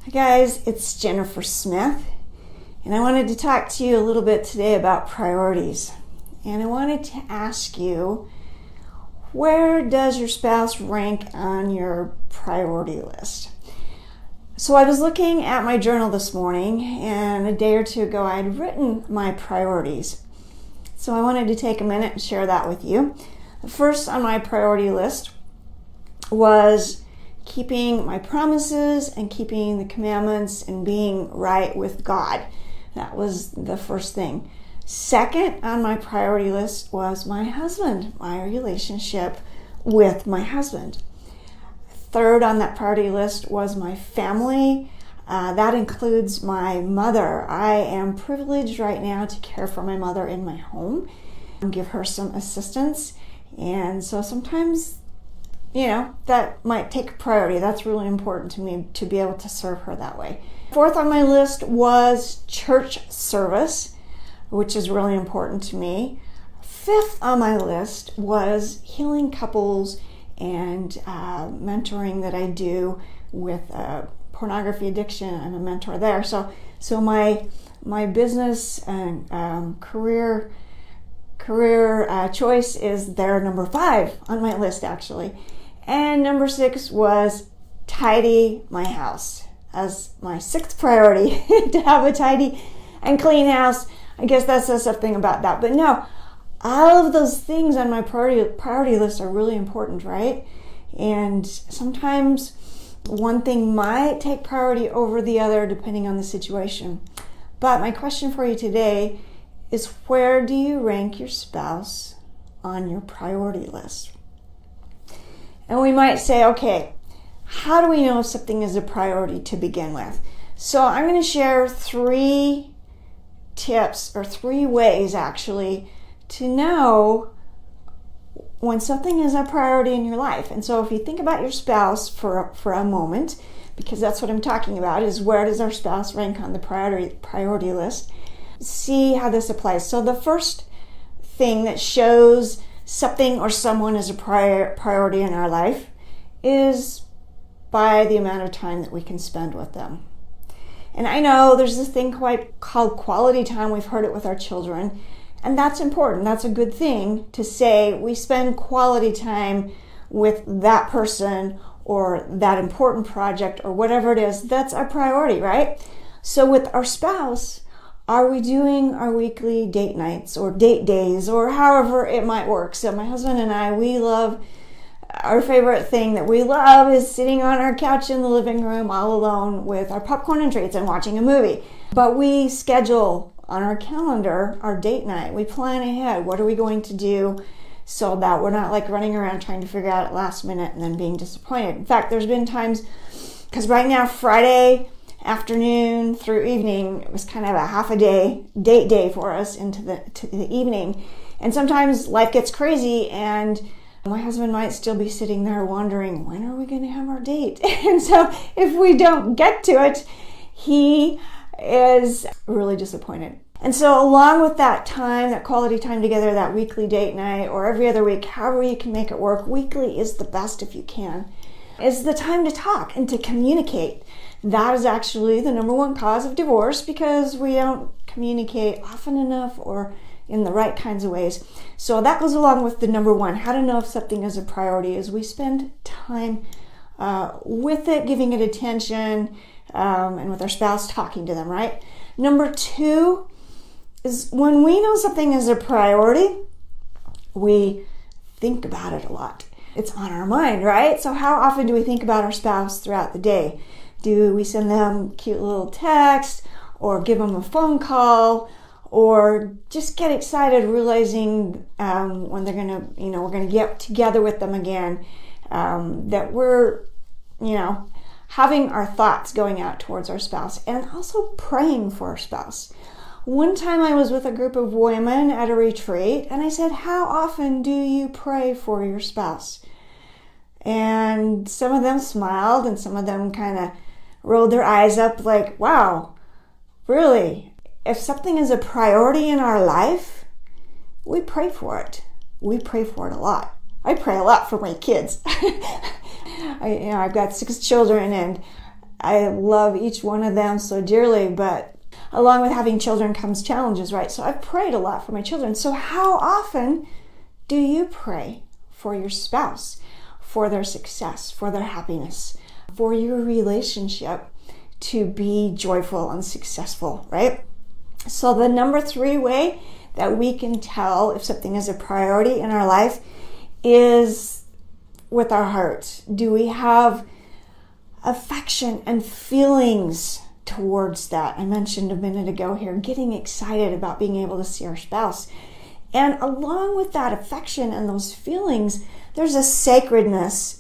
Hi guys, it's Jennifer Smith, and I wanted to talk to you a little bit today about priorities. And I wanted to ask you, where does your spouse rank on your priority list? So I was looking at my journal this morning, and a day or two ago I had written my priorities. So I wanted to take a minute and share that with you. The first on my priority list was keeping my promises and keeping the commandments and being right with God. That was the first thing. Second on my priority list was my husband, my relationship with my husband. Third on that priority list was my family. That includes my mother. I am privileged right now to care for my mother in my home and give her some assistance. And so sometimes that might take a priority. That's really important to me to be able to serve her that way. Fourth on my list was church service, which is really important to me. Fifth on my list was healing couples and mentoring that I do with pornography addiction. I'm a mentor there. So my business and career choice is there, number 5 on my list actually. And number 6 was tidy my house as my 6th priority, to have a tidy and clean house. I guess that says something about that. But no, all of those things on my priority list are really important, right? And sometimes one thing might take priority over the other depending on the situation. But my question for you today is, where do you rank your spouse on your priority list? And we might say, okay, how do we know if something is a priority to begin with? So I'm going to share 3 tips, or 3 ways actually, to know when something is a priority in your life. And so if you think about your spouse for a moment, because that's what I'm talking about, is where does our spouse rank on the priority list? See how this applies. So the first thing that shows something or someone is a priority in our life is by the amount of time that we can spend with them. And I know there's this thing called quality time. We've heard it with our children, and that's important. That's a good thing to say. We spend quality time with that person or that important project or whatever it is. That's our priority, right? So with our spouse, are we doing our weekly date nights or date days or however it might work? So my husband and I, our favorite thing that we love is sitting on our couch in the living room all alone with our popcorn and treats and watching a movie. But we schedule on our calendar our date night. We plan ahead. What are we going to do so that we're not like running around trying to figure out at last minute and then being disappointed. In fact, there's been times, because right now Friday afternoon through evening, it was kind of a half a day date day for us to the evening. And sometimes life gets crazy and my husband might still be sitting there wondering, when are we going to have our date? And so if we don't get to it, he is really disappointed. And so along with that time, that quality time together, that weekly date night or every other week, however you can make it work, weekly is the best if you can, is the time to talk and to communicate. That is actually the number 1 cause of divorce, because we don't communicate often enough or in the right kinds of ways. So that goes along with the number 1. How to know if something is a priority is we spend time with it, giving it attention, and with our spouse talking to them, right? Number 2 is when we know something is a priority, we think about it a lot. It's on our mind, right? So how often do we think about our spouse throughout the day? Do we send them cute little text or give them a phone call or just get excited realizing when they're gonna, we're gonna get together with them again, that we're, having our thoughts going out towards our spouse and also praying for our spouse. One time I was with a group of women at a retreat and I said, how often do you pray for your spouse? And some of them smiled and some of them kind of rolled their eyes up like, wow, really? If something is a priority in our life, we pray for it. We pray for it a lot. I pray a lot for my kids. I've got 6 children, and I love each one of them so dearly, but along with having children comes challenges, right? So I've prayed a lot for my children. So how often do you pray for your spouse, for their success, for their happiness, for your relationship to be joyful and successful, right? So the number 3 way that we can tell if something is a priority in our life is with our heart. Do we have affection and feelings towards that? I mentioned a minute ago here, getting excited about being able to see our spouse. And along with that affection and those feelings, there's a sacredness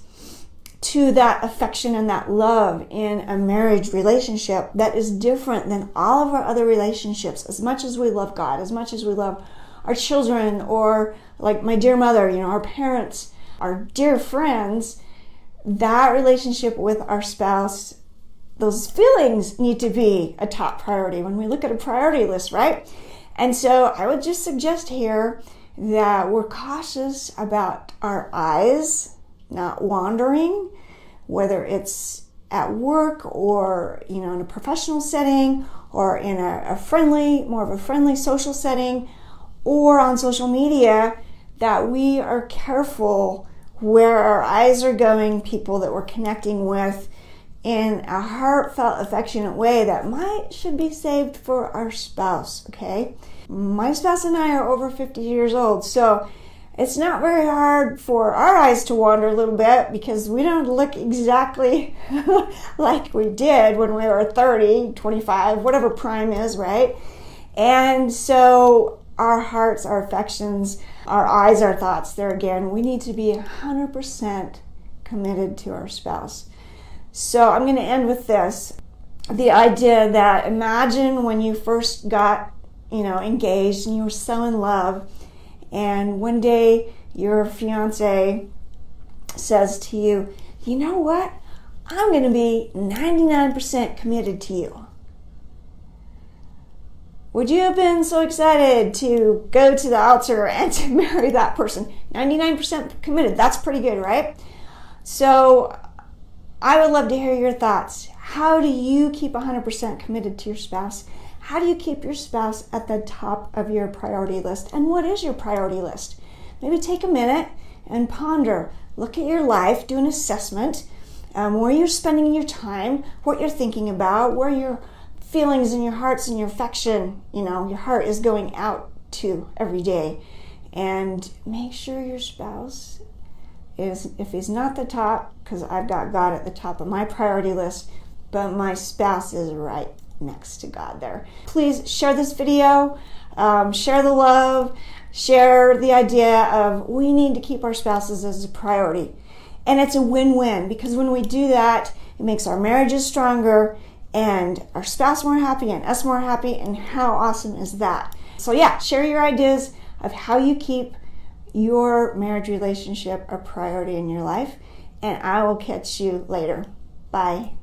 to that affection and that love in a marriage relationship that is different than all of our other relationships. As much as we love God, as much as we love our children, or like my dear mother, our parents, our dear friends, that relationship with our spouse, those feelings need to be a top priority when we look at a priority list, right? And so I would just suggest here that we're cautious about our eyes not wandering, whether it's at work or in a professional setting, or in more of a friendly social setting, or on social media, that we are careful where our eyes are going, people that we're connecting with in a heartfelt, affectionate way that should be saved for our spouse, okay? My spouse and I are over 50 years old, so it's not very hard for our eyes to wander a little bit because we don't look exactly like we did when we were 30, 25, whatever prime is, right? And so our hearts, our affections, our eyes, our thoughts, there again, we need to be 100% committed to our spouse. So I'm going to end with this. The idea that imagine when you first got, engaged and you were so in love, and one day your fiance says to you, you know what? I'm going to be 99% committed to you. Would you have been so excited to go to the altar and to marry that person? 99% committed. That's pretty good, right? So I would love to hear your thoughts. How do you keep 100% committed to your spouse? How do you keep your spouse at the top of your priority list? And what is your priority list? Maybe take a minute and ponder. Look at your life, do an assessment, where you're spending your time, what you're thinking about, where your feelings and your hearts and your affection, your heart is going out to every day. And make sure your spouse is, if he's not the top, because I've got God at the top of my priority list, but my spouse is right next to God there. Please share this video, share the love, share the idea of we need to keep our spouses as a priority. And it's a win-win, because when we do that, it makes our marriages stronger and our spouse more happy and us more happy. And how awesome is that? So yeah, share your ideas of how you keep your marriage relationship a priority in your life. And I will catch you later. Bye.